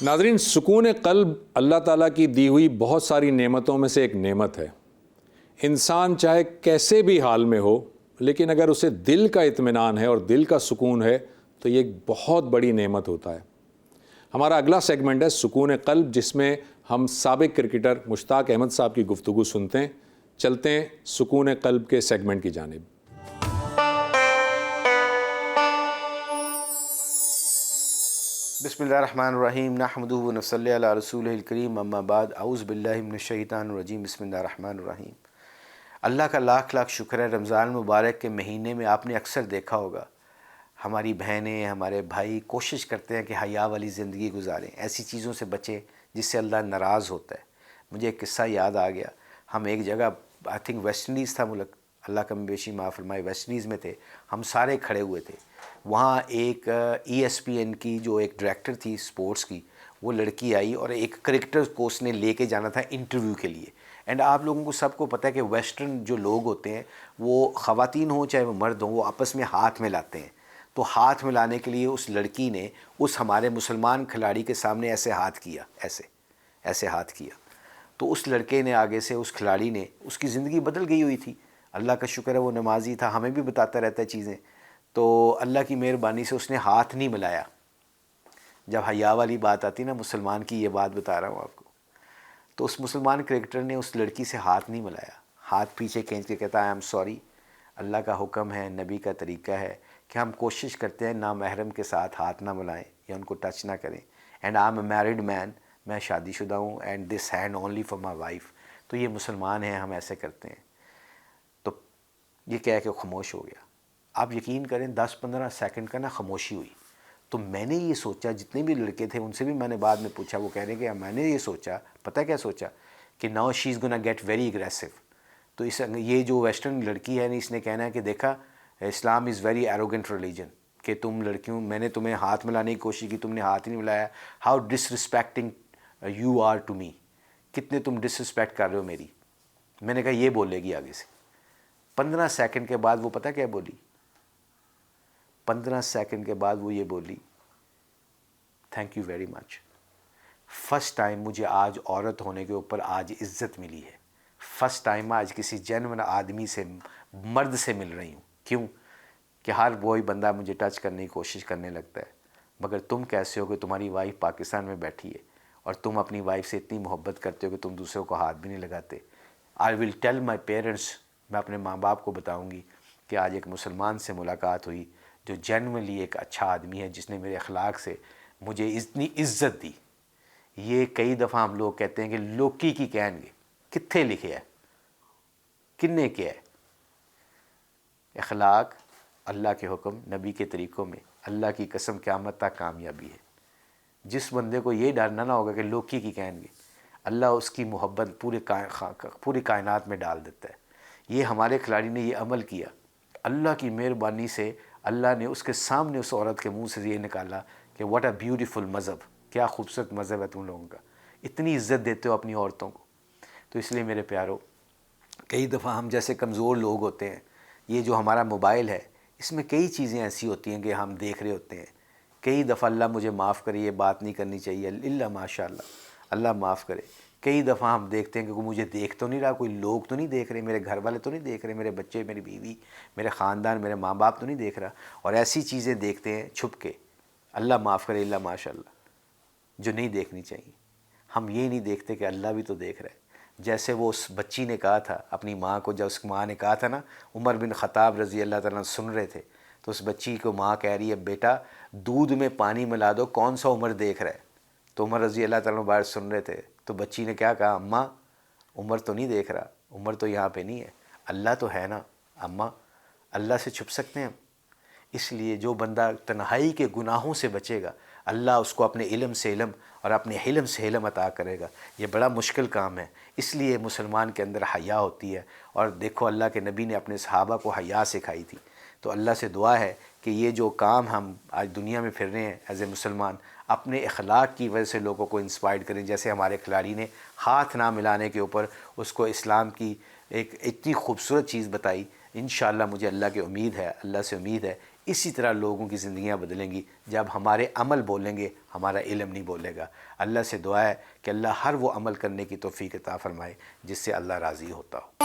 ناظرین، سکون قلب اللہ تعالیٰ کی دی ہوئی بہت ساری نعمتوں میں سے ایک نعمت ہے۔ انسان چاہے کیسے بھی حال میں ہو، لیکن اگر اسے دل کا اطمینان ہے اور دل کا سکون ہے تو یہ ایک بہت بڑی نعمت ہوتا ہے۔ ہمارا اگلا سیگمنٹ ہے سکون قلب، جس میں ہم سابق کرکٹر مشتاق احمد صاحب کی گفتگو سنتے ہیں۔ چلتے ہیں سکون قلب کے سیگمنٹ کی جانب۔ بسم اللہ الرحمن الرحیم، نحمدہ و نصلی علی رسولہ الکریم، اما بعد، اعوذ باللہ من الشیطان الرجیم، بسم اللہ الرحمن الرحیم۔ اللہ کا لاکھ لاکھ شکر ہے، رمضان مبارک کے مہینے میں آپ نے اکثر دیکھا ہوگا ہماری بہنیں، ہمارے بھائی کوشش کرتے ہیں کہ حیا والی زندگی گزاریں، ایسی چیزوں سے بچیں جس سے اللہ ناراض ہوتا ہے۔ مجھے ایک قصہ یاد آ گیا، ہم ایک جگہ آئی تھنک ویسٹ انڈیز تھا ملک، اللہ کم بیشی معاف فرمائے، ویسٹ انڈیز میں تھے، ہم سارے کھڑے ہوئے تھے۔ وہاں ایک ESPN کی جو ایک ڈائریکٹر تھی سپورٹس کی، وہ لڑکی آئی اور ایک کرکٹر کو اس نے لے کے جانا تھا انٹرویو کے لیے۔ اینڈ آپ لوگوں کو سب کو پتہ ہے کہ ویسٹرن جو لوگ ہوتے ہیں، وہ خواتین ہوں چاہے وہ مرد ہوں، وہ آپس میں ہاتھ ملاتے ہیں۔ تو ہاتھ ملانے کے لیے اس لڑکی نے اس ہمارے مسلمان کھلاڑی کے سامنے ایسے ہاتھ کیا، ایسے ہاتھ کیا۔ تو اس لڑکے نے آگے سے، اس کھلاڑی نے، اس کی زندگی بدل گئی ہوئی تھی، اللہ کا شکر ہے وہ نمازی تھا، ہمیں بھی بتاتا رہتا ہے چیزیں۔ تو اللہ کی مہربانی سے اس نے ہاتھ نہیں ملایا۔ جب حیا والی بات آتی نا، مسلمان کی یہ بات بتا رہا ہوں آپ کو، تو اس مسلمان کرکٹر نے اس لڑکی سے ہاتھ نہیں ملایا، ہاتھ پیچھے کھینچ کے کہتا ہے آئی ایم سوری، اللہ کا حکم ہے، نبی کا طریقہ ہے کہ ہم کوشش کرتے ہیں نامحرم کے ساتھ ہاتھ نہ ملائیں یا ان کو ٹچ نہ کریں، and I am a married man, میں شادی شدہ ہوں، and this hand only for my wife, تو یہ مسلمان ہیں، ہم ایسے کرتے ہیں۔ تو یہ کہہ کے خاموش ہو گیا۔ آپ یقین کریں 10-15 سیکنڈ کا نا خاموشی ہوئی۔ تو میں نے یہ سوچا، جتنے بھی لڑکے تھے ان سے بھی میں نے بعد میں پوچھا، وہ کہہ رہے کہ میں نے یہ سوچا، پتہ کیا سوچا، کہ now she is gonna get very aggressive. تو یہ جو ویسٹرن لڑکی ہے، اس نے کہنا ہے کہ دیکھا اسلام از ویری ایروگنٹ ریلیجن، کہ تم لڑکیوں، میں نے تمہیں ہاتھ ملانے کی کوشش کی، تم نے ہاتھ ہی نہیں ملایا، how disrespecting you are to me, کتنے تم ڈس رسپیکٹ کر رہے ہو میری۔ میں نے کہا یہ بولے گی آگے سے۔ 15 سیکنڈ کے بعد وہ پتہ کیا بولی، 15 سیکنڈ کے بعد وہ یہ بولی، thank you very much, first time مجھے آج عورت ہونے کے اوپر آج عزت ملی ہے، فرسٹ ٹائم آج کسی جینون آدمی سے، مرد سے مل رہی ہوں۔ کیوں؟ کہ ہر وہی بندہ مجھے ٹچ کرنے کی کوشش کرنے لگتا ہے، مگر تم کیسے ہو کہ تمہاری وائف پاکستان میں بیٹھی ہے اور تم اپنی وائف سے اتنی محبت کرتے ہو کہ تم دوسروں کو ہاتھ بھی نہیں لگاتے۔ آئی ول ٹیل مائی پیرنٹس، میں اپنے ماں باپ کو بتاؤں گی کہ آج ایک مسلمان سے ملاقات ہوئی جو جینوئنلی ایک اچھا آدمی ہے، جس نے میرے اخلاق سے مجھے اتنی عزت دی۔ یہ کئی دفعہ ہم لوگ کہتے ہیں کہ لوکی کی کہیں گے، کتنے لکھے ہے، کنے کیا ہے؟ اخلاق، اللہ کے حکم، نبی کے طریقوں میں، اللہ کی قسم قیامت تک کامیابی ہے۔ جس بندے کو یہ ڈرنا نہ ہوگا کہ لوکی کی کہیں گے، اللہ اس کی محبت پوری کائنات میں ڈال دیتا ہے۔ یہ ہمارے کھلاڑی نے یہ عمل کیا، اللہ کی مہربانی سے اللہ نے اس کے سامنے اس عورت کے منہ سے یہ نکالا کہ واٹ اے بیوٹیفل مذہب، کیا خوبصورت مذہب ہے تم لوگوں کا، اتنی عزت دیتے ہو اپنی عورتوں کو۔ تو اس لیے میرے پیارو، کئی دفعہ ہم جیسے کمزور لوگ ہوتے ہیں، یہ جو ہمارا موبائل ہے، اس میں کئی چیزیں ایسی ہوتی ہیں کہ ہم دیکھ رہے ہوتے ہیں، کئی دفعہ اللہ مجھے معاف کرے یہ بات نہیں کرنی چاہیے، اللہ ماشاء اللہ معاف کرے، کئی دفعہ ہم دیکھتے ہیں کہ کوئی مجھے دیکھ تو نہیں رہا، کوئی لوگ تو نہیں دیکھ رہے، میرے گھر والے تو نہیں دیکھ رہے، میرے بچے، میری بیوی، میرے خاندان، میرے ماں باپ تو نہیں دیکھ رہا، اور ایسی چیزیں دیکھتے ہیں چھپ کے، اللہ معاف کرے، اللہ ماشاء اللہ، جو نہیں دیکھنی چاہیے۔ ہم یہ نہیں دیکھتے کہ اللہ بھی تو دیکھ رہا ہے۔ جیسے وہ اس بچی نے کہا تھا اپنی ماں کو، جب اس ماں نے کہا تھا نا، عمر بن خطاب رضی اللہ تعالیٰ سن رہے تھے، تو اس بچی کو ماں کہہ رہی ہے بیٹا دودھ میں پانی ملا دو، کون سا عمر دیکھ رہا ہے؟ تو عمر رضی اللہ تعالیٰ باہر سن رہے تھے، تو بچی نے کیا کہا، اماں عمر تو نہیں دیکھ رہا، عمر تو یہاں پہ نہیں ہے، اللہ تو ہے نا اماں، اللہ سے چھپ سکتے ہیں ہم؟ اس لیے جو بندہ تنہائی کے گناہوں سے بچے گا، اللہ اس کو اپنے علم سے علم اور اپنے حلم سے حلم عطا کرے گا۔ یہ بڑا مشکل کام ہے، اس لیے مسلمان کے اندر حیا ہوتی ہے۔ اور دیکھو اللہ کے نبی نے اپنے صحابہ کو حیا سکھائی تھی۔ تو اللہ سے دعا ہے کہ یہ جو کام ہم آج دنیا میں پھر رہے ہیں ایز اے مسلمان، اپنے اخلاق کی وجہ سے لوگوں کو انسپائر کریں، جیسے ہمارے کھلاڑی نے ہاتھ نہ ملانے کے اوپر اس کو اسلام کی ایک اتنی خوبصورت چیز بتائی۔ انشاءاللہ مجھے اللہ کی امید ہے، اللہ سے امید ہے اسی طرح لوگوں کی زندگیاں بدلیں گی جب ہمارے عمل بولیں گے، ہمارا علم نہیں بولے گا۔ اللہ سے دعا ہے کہ اللہ ہر وہ عمل کرنے کی توفیق عطا فرمائے جس سے اللہ راضی ہوتا ہو۔